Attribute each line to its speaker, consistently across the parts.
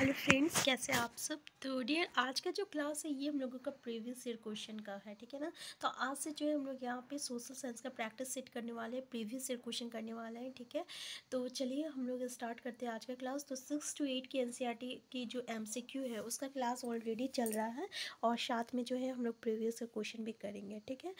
Speaker 1: Hello friends, कैसे आप सब। तो डियर, आज का जो क्लास है ये हम लोगों का प्रीवियस ईयर क्वेश्चन का है, ठीक है ना। तो आज से जो है हम लोग यहाँ पे सोशल साइंस का प्रैक्टिस सेट करने वाले हैं, प्रीवियस ईयर क्वेश्चन करने वाले हैं, ठीक है। तो चलिए हम लोग स्टार्ट करते हैं आज का क्लास। तो 6 to 8 की एनसीईआरटी की जो एमसीक्यू है उसका क्लास ऑलरेडी चल रहा है और साथ में जो है हम लोग प्रीवियस ईयर क्वेश्चन भी करेंगे, ठीक है।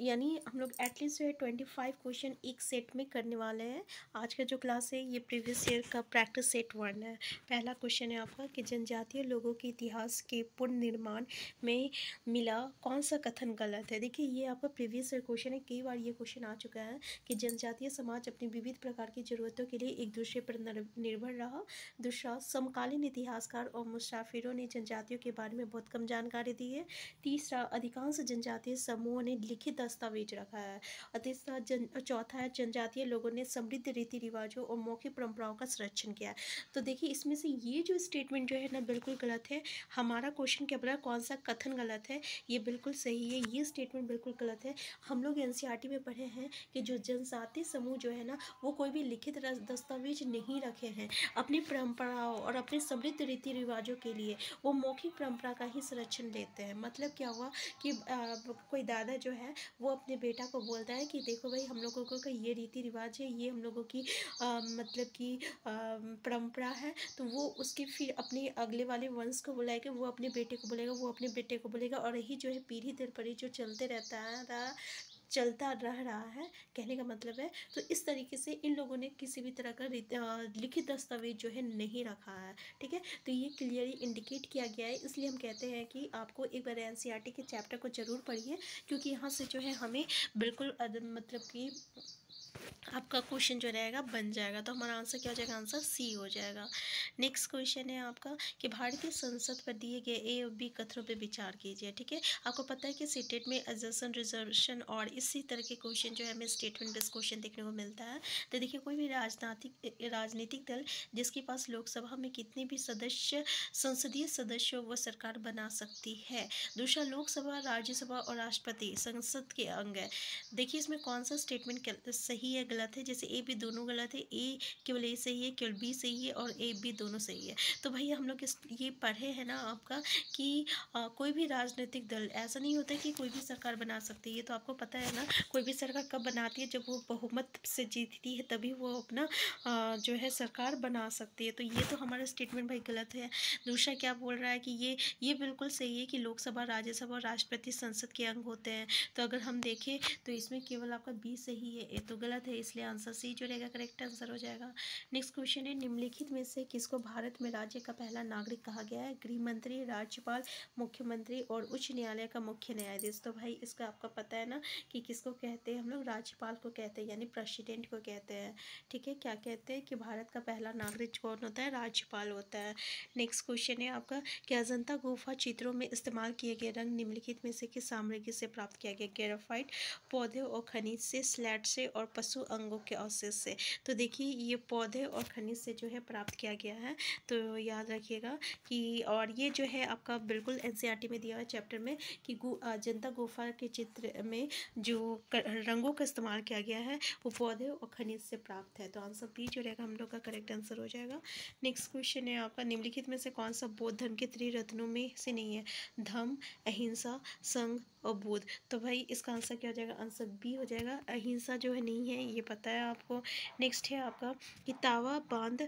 Speaker 1: यानी हम लोग एटलीस्ट जो है 25 क्वेश्चन एक सेट में करने वाले हैं। आज का जो क्लास है ये प्रीवियस ईयर का प्रैक्टिस सेट 1 है। पहला क्वेश्चन है आपका कि जनजातीय लोगों के इतिहास के पुनर्निर्माण में मिला कौन सा कथन गलत है। देखिए ये आपका प्रीवियस ईयर क्वेश्चन है, कई बार ये क्वेश्चन आ चुका है कि जनजातीय समाज अपनी विविध प्रकार की जरूरतों के लिए एक दूसरे पर निर्भर रहा। दूसरा, समकालीन इतिहासकार और मुसाफिरों ने जनजातियों के बारे में बहुत कम जानकारी दी है। तीसरा, अधिकांश जनजातीय समूहों ने लिखित दस्तावेज रखा है। और तीसरा चौथा है जनजातीय लोगों ने समृद्ध रीति रिवाजों और मौखिक परंपराओं का संरक्षण किया है। तो देखिए इसमें से ये जो स्टेटमेंट जो है ना बिल्कुल गलत है। हमारा क्वेश्चन क्या बोला, कौन सा कथन गलत है, ये बिल्कुल सही है, ये स्टेटमेंट बिल्कुल गलत है। हम लोग एनसीईआरटी में पढ़े हैं कि जो जनजातीय समूह जो है ना वो कोई भी लिखित दस्तावेज नहीं रखे हैं। अपनी परंपराओं और अपने समृद्ध रीति रिवाजों के लिए वो मौखिक परंपरा का ही संरक्षण लेते हैं। मतलब क्या हुआ कि कोई दादा जो है वो अपने बेटा को बोलता है कि देखो भाई, हम लोगों का ये रीति रिवाज है, ये हम लोगों की मतलब कि परंपरा है। तो वो उसके फिर अपने अगले वाले वंश को बुलाएगा, वो अपने बेटे को बोलेगा, वो अपने बेटे को बोलेगा, और यही जो है पीढ़ी दर पीढ़ी जो चलता रह रहा है। कहने का मतलब है तो इस तरीके से इन लोगों ने किसी भी तरह का लिखित दस्तावेज जो है नहीं रखा है, ठीक है। तो ये क्लियरली इंडिकेट किया गया है, इसलिए हम कहते हैं कि आपको एक बार एनसीईआरटी के चैप्टर को जरूर पढ़िए, क्योंकि यहाँ से जो है हमें बिल्कुल मतलब कि आपका क्वेश्चन जो रहेगा बन जाएगा। तो हमारा आंसर क्या हो जाएगा, आंसर सी हो जाएगा। नेक्स्ट क्वेश्चन है आपका कि भारतीय संसद पर दिए गए ए और बी कथनों पर विचार कीजिए, ठीक है। आपको पता है कि सीटेट में एजर्शन रिजर्वेशन और इसी तरह के क्वेश्चन जो है हमें स्टेटमेंट बेस्ड क्वेश्चन देखने को मिलता है। तो देखिए कोई भी राजनीतिक दल जिसके पास लोकसभा में कितने भी संसदीय सदस्य वो सरकार बना सकती है। दूसरा, लोकसभा, राज्यसभा और राष्ट्रपति संसद के अंग है। देखिए इसमें कौन सा स्टेटमेंट सही है गलत है। जैसे ए बी दोनों गलत है, ए केवल ए सही है, केवल बी सही है, और ए बी दोनों सही है। तो भैया हम लोग ये पढ़े हैं ना आपका कि कोई भी राजनीतिक दल ऐसा नहीं होता कि कोई भी सरकार बना सकती है। तो आपको पता है ना कोई भी सरकार कब बनाती है, जब वो बहुमत से जीतती है तभी वो अपना जो है सरकार बना सकती है। तो ये तो हमारा स्टेटमेंट भाई गलत है। दूसरा क्या बोल रहा है कि ये बिल्कुल सही है कि लोकसभा, राज्यसभा और राष्ट्रपति संसद के अंग होते हैं। तो अगर हम देखें तो इसमें केवल आपका बी सही है, ये तो गलत है, इसलिए आंसर सी जो रहेगा करेक्ट आंसर हो जाएगा। नेक्स्ट क्वेश्चन है, निम्नलिखित में से किसको भारत में राज्य का पहला नागरिक कहा गया है। गृह मंत्री, राज्यपाल, मुख्यमंत्री और उच्च न्यायालय का मुख्य न्यायाधीश। तो भाई इसका आपका पता है ना कि किसको कहते हैं हम लोग, राज्यपाल को कहते हैं, यानी प्रेसिडेंट को कहते हैं, ठीक है। क्या कहते हैं कि भारत का पहला नागरिक कौन होता है, राज्यपाल होता है। नेक्स्ट क्वेश्चन है आपका कि अजंता गुफा चित्रों में इस्तेमाल किए गए रंग निम्नलिखित में से किस सामग्री से प्राप्त किया गया। ग्रेफाइट, पौधे और खनिज से, स्लेट से और पशु अंगों के अवशेष से। तो देखिए ये पौधे और खनिज से जो है प्राप्त किया गया है, तो याद रखिएगा कि और ये जो है आपका बिल्कुल एनसीईआरटी में दिया हुआ चैप्टर में कि अजंता गुफा के चित्र में जो रंगों का इस्तेमाल किया गया है वो पौधे और खनिज से प्राप्त है। तो आंसर बी जो रहेगा हम लोग का करेक्ट आंसर हो जाएगा। नेक्स्ट क्वेश्चन है आपका, निम्नलिखित में से कौन सा बौद्ध धर्म के त्रिरत्नों में से नहीं है। धम्म, अहिंसा, संघ और बुद्ध। तो भाई इसका आंसर क्या हो जाएगा, आंसर बी हो जाएगा। अहिंसा जो है नहीं है, ये पता है आपको। नेक्स्ट है आपका कि तावा बांध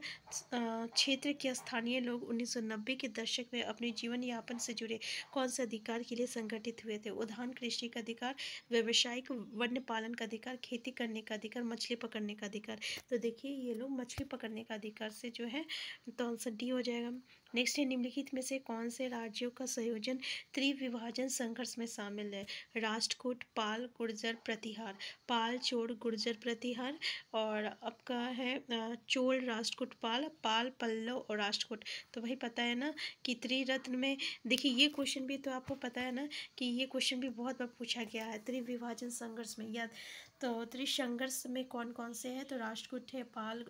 Speaker 1: क्षेत्र के स्थानीय लोग 1990 के दशक में अपने जीवन यापन से जुड़े कौन से अधिकार के लिए संगठित हुए थे। उद्यान कृषि का अधिकार, व्यावसायिक वन्य पालन का अधिकार, खेती करने का अधिकार, मछली पकड़ने का अधिकार। तो देखिए ये लोग मछली पकड़ने का अधिकार से जो है, तो आंसर डी हो जाएगा। नेक्स्ट है, निम्नलिखित में से कौन से राज्यों का संयोजन त्रिविभाजन संघर्ष में शामिल है। राष्ट्रकूट, पाल, गुर्जर, प्रतिहार। पाल, चोल, गुर्जर, प्रतिहार। और आपका है चोल, राष्ट्रकूट, पाल, पाल, पल्लव और राष्ट्रकूट। तो भाई पता है ना कि त्रिरत्न में, देखिए ये क्वेश्चन भी तो आपको पता है ना कि ये क्वेश्चन भी बहुत बार पूछा गया है त्रिविभाजन संघर्ष में। याद तो त्रिसंघर्ष में कौन कौन से हैं? तो राष्ट्रकूट है, पाल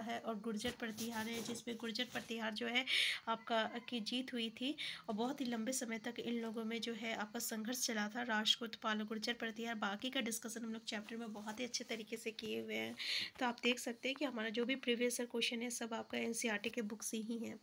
Speaker 1: है और गुर्जर प्रतिहार है, जिसमें गुर्जर प्रतिहार जो है आपका की जीत हुई थी। और बहुत ही लंबे समय तक इन लोगों में जो है आपका संघर्ष चला था, राष्ट्रकूट, पाल, गुर्जर प्रतिहार। बाकी का डिस्कशन हम लोग चैप्टर में बहुत ही अच्छे तरीके से किए हुए हैं। तो आप देख सकते हैं कि हमारा जो भी प्रीवियस ईयर क्वेश्चन है सब आपका एनसीईआरटी के बुक से ही है।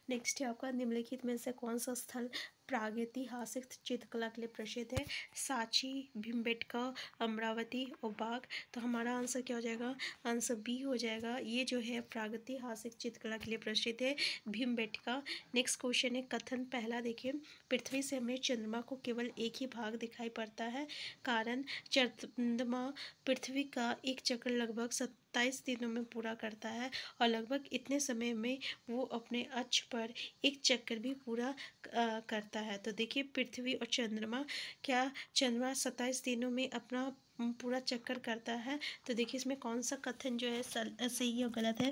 Speaker 1: नेक्स्ट है आपका निम्नलिखित में से कौन सा स्थल प्रागैतिहासिक चित्रकला के लिए प्रसिद्ध है? सांची, भीमबेटका, अमरावती और बाघ। तो हमारा आंसर क्या हो जाएगा? आंसर बी हो जाएगा। ये जो है प्रागैतिहासिक चित्रकला के लिए प्रसिद्ध है, भीमबेटका। नेक्स्ट क्वेश्चन है कथन पहला देखिए, पृथ्वी से हमें चंद्रमा को केवल एक ही भाग दिखाई पड़ता है, कारण चंद्रमा पृथ्वी का एक चक्कर लगभग 27 दिनों में पूरा करता है और लगभग इतने समय में वो अपने अक्ष पर एक चक्कर भी पूरा करता है। तो देखिए पृथ्वी और चंद्रमा, क्या चंद्रमा 27 दिनों में अपना पूरा चक्कर करता है? तो देखिए इसमें कौन सा कथन जो है सही और गलत है?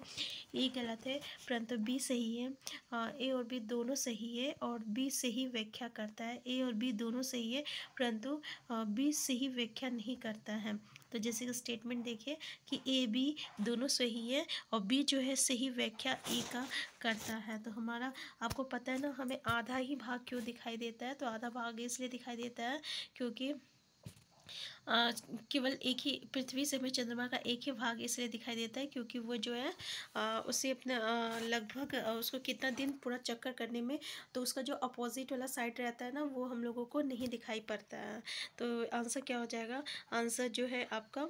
Speaker 1: ए गलत है परंतु बी सही है। ए और बी दोनों सही है और बी सही व्याख्या करता है। ए और बी दोनों सही है परंतु बी सही व्याख्या नहीं करता है। तो जैसे कि स्टेटमेंट देखिए कि ए बी दोनों सही है और बी जो है सही व्याख्या ए का करता है। तो हमारा आपको पता है ना, हमें आधा ही भाग क्यों दिखाई देता है? तो आधा भाग इसलिए दिखाई देता है क्योंकि केवल एक ही पृथ्वी से हमें चंद्रमा का एक ही भाग इसलिए दिखाई देता है क्योंकि वो जो है उसे अपना लगभग उसको कितना दिन पूरा चक्कर करने में, तो उसका जो अपोजिट वाला साइड रहता है ना वो हम लोगों को नहीं दिखाई पड़ता है। तो आंसर क्या हो जाएगा? आंसर जो है आपका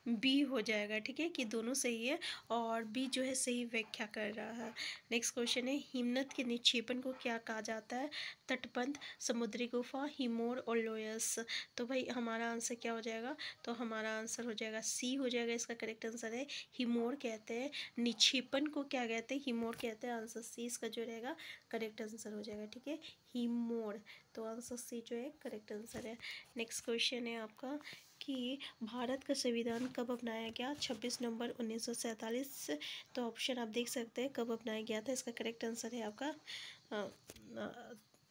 Speaker 1: बी हो जाएगा। ठीक है कि दोनों सही है और बी जो है सही व्याख्या कर रहा है। नेक्स्ट क्वेश्चन है हिमनद के निक्षेपण को क्या कहा जाता है? तटबंध, समुद्री गुफा, हिमोर और लोयस। तो भाई हमारा आंसर क्या हो जाएगा? तो हमारा आंसर हो जाएगा सी हो जाएगा। इसका करेक्ट आंसर है हिमोर कहते हैं। निक्षेपण को क्या कहते हैं? हिमोर कहते हैं। आंसर सी इसका जो रहेगा करेक्ट आंसर हो जाएगा। ठीक है हिमोर, तो आंसर सी जो है करेक्ट आंसर है। नेक्स्ट क्वेश्चन है आपका कि भारत का संविधान कब अपनाया गया? 26 नवंबर 1947। तो ऑप्शन आप देख सकते हैं कब अपनाया गया था। इसका करेक्ट आंसर है आपका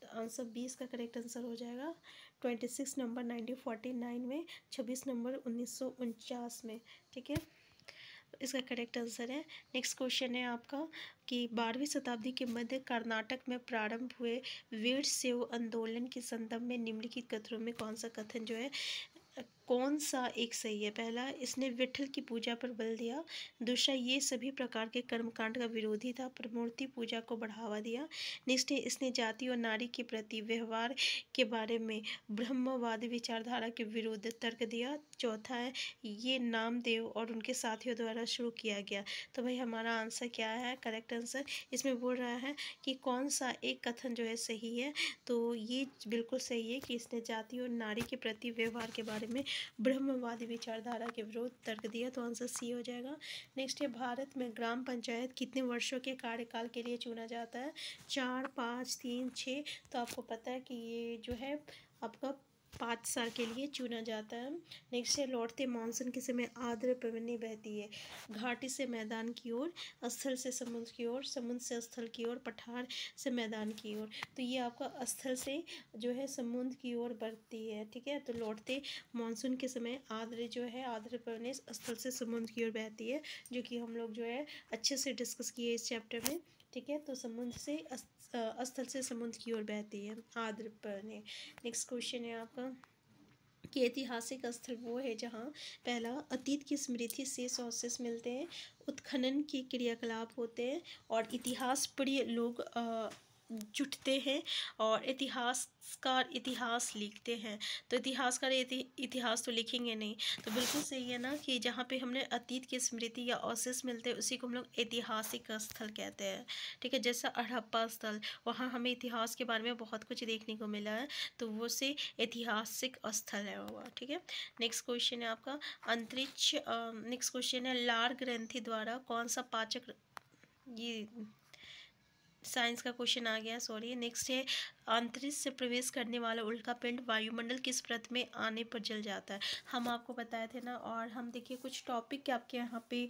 Speaker 1: आंसर 20 का करेक्ट आंसर हो जाएगा 26 नवंबर 1949 में, 26 नवंबर 1949 में। ठीक है इसका करेक्ट आंसर है। नेक्स्ट क्वेश्चन है आपका कि 12वीं शताब्दी के मध्य कर्नाटक में प्रारंभ हुए वीरशैव आंदोलन के संदर्भ में निम्नलिखित कथनों में कौन सा कथन जो है कौन सा एक सही है? पहला, इसने विठल की पूजा पर बल दिया। दूसरा, ये सभी प्रकार के कर्मकांड का विरोधी था, पर मूर्ति पूजा को बढ़ावा दिया। नेक्स्ट है, इसने जाति और नारी के प्रति व्यवहार के बारे में ब्रह्मवादी विचारधारा के विरुद्ध तर्क दिया। चौथा है, ये नामदेव और उनके साथियों द्वारा शुरू किया गया। तो भाई हमारा आंसर क्या है? करेक्ट आंसर इसमें बोल रहा है कि कौन सा एक कथन जो है सही है? तो ये बिल्कुल सही है कि इसने जाति और नारी के प्रति व्यवहार के बारे में ब्रह्मवादी विचारधारा के विरोध तर्क दिया। तो आंसर सी हो जाएगा। नेक्स्ट है, भारत में ग्राम पंचायत कितने वर्षों के कार्यकाल के लिए चुना जाता है? 4, 5, 3, 6। तो आपको पता है कि ये जो है आपका 5 साल के लिए चुना जाता है। नेक्स्ट है, लौटते मानसून के समय आर्द्र पवनें बहती है घाटी से मैदान की ओर, स्थल से समुद्र की ओर, समुद्र से स्थल की ओर, पठार से मैदान की ओर। तो ये आपका स्थल से जो है समुद्र की ओर बढ़ती है। ठीक है तो लौटते मानसून के समय आर्द्र जो है आर्द्र पवनें स्थल से समुद्र की ओर बहती है, जो कि हम लोग जो है अच्छे से डिस्कस किए इस चैप्टर में। ठीक है तो समुद्र से स्थल से समुद्र की ओर बहती है आर्द्र पवनें। नेक्स्ट क्वेश्चन है आपका कि ऐतिहासिक स्थल वो है जहाँ पहला, अतीत की स्मृति शेष अवशेष मिलते हैं, उत्खनन की क्रियाकलाप होते हैं और इतिहास प्रिय लोग जुटते हैं और इतिहासकार इतिहास लिखते हैं। तो इतिहासकार इतिहास तो लिखेंगे नहीं। तो बिल्कुल सही है ना कि जहाँ पे हमने अतीत की स्मृति या अवशेष मिलते हैं उसी को हम लोग ऐतिहासिक स्थल कहते हैं। ठीक है जैसा हड़प्पा स्थल, वहाँ हमें इतिहास के बारे में बहुत कुछ देखने को मिला है, तो वो से ऐतिहासिक स्थल है वो। ठीक है नेक्स्ट क्वेश्चन है आपका अंतरिक्ष। नेक्स्ट क्वेश्चन है, लार ग्रंथि द्वारा कौन सा पाचक, ये साइंस का क्वेश्चन आ गया, सॉरी। नेक्स्ट है, अंतरिक्ष से प्रवेश करने वाला उल्कापिंड वायुमंडल किस परत में आने पर जल जाता है? हम आपको बताए थे ना। और हम देखिए कुछ टॉपिक आपके यहाँ पे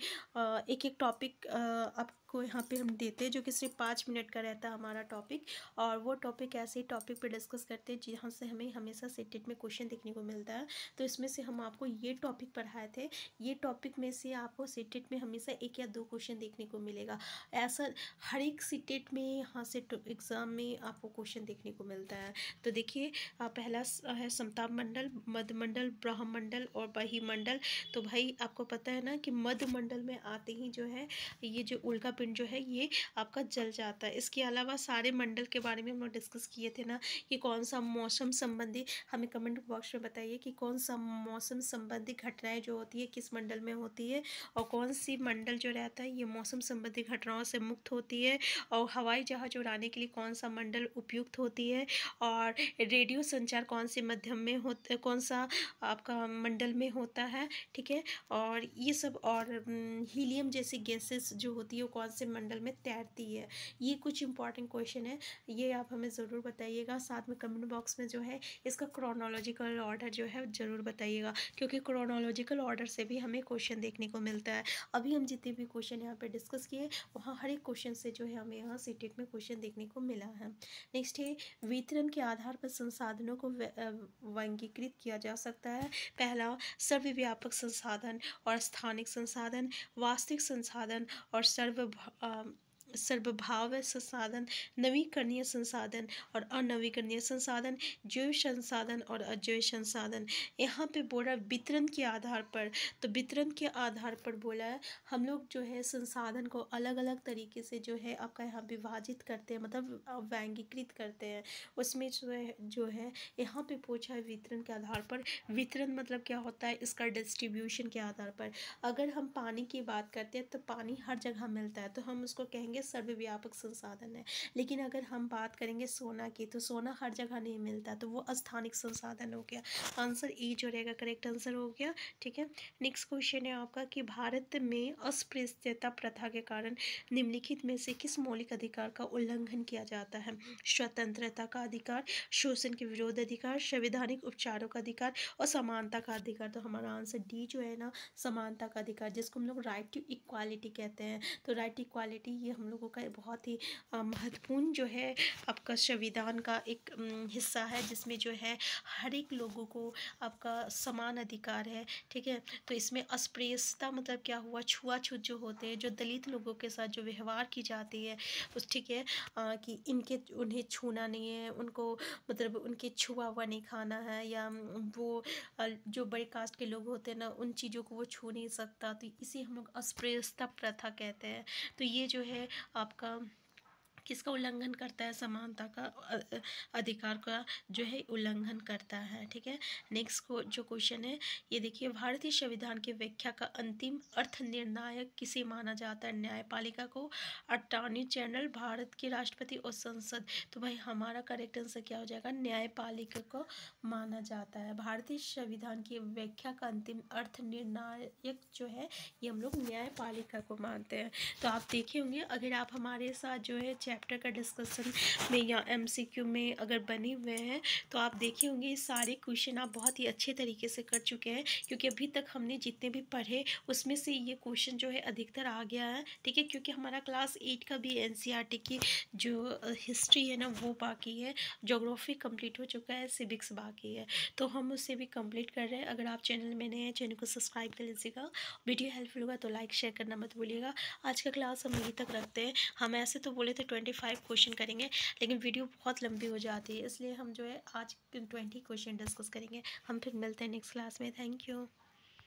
Speaker 1: एक एक टॉपिक आपको यहाँ पे हम देते हैं, जो कि सिर्फ 5 मिनट का रहता है हमारा टॉपिक। और वो टॉपिक ऐसे ही टॉपिक पे डिस्कस करते हैं जहाँ से हमें हमेशा सीटेट में क्वेश्चन देखने को मिलता है। तो इसमें से हम आपको ये टॉपिक पढ़ाए थे। ये टॉपिक में से आपको सीटेट में हमेशा 1 या 2 क्वेश्चन देखने को मिलेगा। ऐसा हर एक सीटेट में यहाँ से एग्ज़ाम में आपको क्वेश्चन देखने को मिलता है। तो देखिए पहला है समताप मंडल, मध्य मंडल, ब्रह्मंडल और बहिमंडल। तो भाई आपको पता है ना कि मध्य मंडल में आते ही जो है ये जो उल्कापिंड जो है ये आपका जल जाता है। इसके अलावा सारे मंडल के बारे में हम लोग डिस्कस किए थे ना कि कौन सा मौसम संबंधी, हमें कमेंट बॉक्स में बताइए कि कौन सा मौसम संबंधी घटनाएं जो होती है किस मंडल में होती है, और कौन सी मंडल जो रहता है ये मौसम संबंधी घटनाओं से मुक्त होती है, और हवाई जहाज उड़ाने के लिए कौन सा मंडल उपयुक्त होती है, और रेडियो संचार कौन से माध्यम में होता, कौन सा आपका मंडल में होता है, ठीक है। और ये सब, और हीलियम जैसी गैसेस जो होती है वो कौन से मंडल में तैरती है। ये कुछ इंपॉर्टेंट क्वेश्चन है, ये आप हमें ज़रूर बताइएगा। साथ में कमेंट बॉक्स में जो है इसका क्रोनोलॉजिकल ऑर्डर जो है ज़रूर बताइएगा, क्योंकि क्रोनोलॉजिकल ऑर्डर से भी हमें क्वेश्चन देखने को मिलता है। अभी हम जितने भी क्वेश्चन यहाँ पे डिस्कस किए वहाँ हर एक क्वेश्चन से जो है हमें यहाँ सीटेट में क्वेश्चन देखने को मिला है। नेक्स्ट है वितरण के आधार पर संसाधनों को वर्गीकृत किया जा सकता है। पहला सर्वव्यापक संसाधन और स्थानिक संसाधन, वास्तविक संसाधन और सर्वभाव संसाधन, नवीकरणीय संसाधन और अनवीकरणीय संसाधन, जैव संसाधन और अजैव संसाधन। यहाँ पे बोला वितरण के आधार पर, तो वितरण के आधार पर बोला है हम लोग जो है संसाधन को अलग अलग तरीके से जो है आपका यहाँ विभाजित करते हैं, मतलब वर्गीकृत करते हैं। उसमें जो है यहाँ पे पूछा है वितरण के आधार पर। वितरण मतलब क्या होता है, इसका डिस्ट्रीब्यूशन के आधार पर। अगर हम पानी की बात करते हैं तो पानी हर जगह मिलता है, तो हम उसको कहेंगे सर्वव्यापक संसाधन है। लेकिन अगर हम बात करेंगे सोना की, तो सोना हर जगह नहीं मिलता, तो वो स्थानिक संसाधन हो गया। आंसर ई जो रहेगा करेक्ट आंसर हो गया, ठीक है। नेक्स्ट क्वेश्चन है आपका कि भारत में अस्पृश्यता प्रथा के कारण निम्नलिखित में से किस मौलिक अधिकार का उल्लंघन किया जाता है? स्वतंत्रता का अधिकार, शोषण के विरोध अधिकार, संवैधानिक उपचारों का अधिकार और समानता का अधिकार। तो हमारा आंसर डी जो है ना समानता का अधिकार, जिसको हम लोग राइट टू इक्वालिटी कहते हैं। तो राइट टू इक्वालिटी ये हम लोगों का बहुत ही महत्वपूर्ण जो है आपका संविधान का एक हिस्सा है, जिसमें जो है हर एक लोगों को आपका समान अधिकार है, ठीक है। तो इसमें अस्पृश्यता मतलब क्या हुआ, छुआछूत जो होते हैं, जो दलित लोगों के साथ जो व्यवहार की जाती है उस, ठीक है, कि उन्हें छूना नहीं है, उनको मतलब उनके छुआ हुआ नहीं खाना है, या वो जो बड़े कास्ट के लोग होते हैं ना उन चीज़ों को वो छू नहीं सकता, तो इसे हम लोग अस्पृश्यता प्रथा कहते हैं। तो ये जो है आपका किसका उल्लंघन करता है, समानता का अधिकार का जो है उल्लंघन करता है, ठीक है। नेक्स्ट को जो क्वेश्चन है ये देखिए, भारतीय संविधान की व्याख्या का अंतिम अर्थ निर्णायक किसे माना जाता है? न्यायपालिका को, अटॉर्नी जनरल, भारत के राष्ट्रपति और संसद। तो भाई हमारा करेक्ट आंसर क्या हो जाएगा, न्यायपालिका को माना जाता है। भारतीय संविधान की व्याख्या का अंतिम अर्थ निर्णायक जो है ये हम लोग न्यायपालिका को मानते हैं। तो आप देखे होंगे अगर आप हमारे साथ जो है चैप्टर का डिस्कशन में या एमसीक्यू में अगर बने हुए हैं तो आप देखे होंगे ये सारे क्वेश्चन आप बहुत ही अच्छे तरीके से कर चुके हैं, क्योंकि अभी तक हमने जितने भी पढ़े उसमें से ये क्वेश्चन जो है अधिकतर आ गया है, ठीक है। क्योंकि हमारा क्लास 8 का भी एनसीईआरटी की जो हिस्ट्री है ना वो बाकी है, ज्योग्राफी कंप्लीट हो चुका है, सिविक्स बाकी है, तो हम उससे भी कंप्लीट कर रहे हैं। अगर आप चैनल में नए हैं चैनल को सब्सक्राइब कर लीजिएगा, वीडियो हेल्पफुल होगा तो लाइक शेयर करना मत भूलिएगा। आज का क्लास हम यहीं तक रखते हैं। हम ऐसे तो बोले थे 25 क्वेश्चन करेंगे, लेकिन वीडियो बहुत लंबी हो जाती है, इसलिए हम जो है आज 20 क्वेश्चन डिस्कस करेंगे। हम फिर मिलते हैं नेक्स्ट क्लास में। Thank you.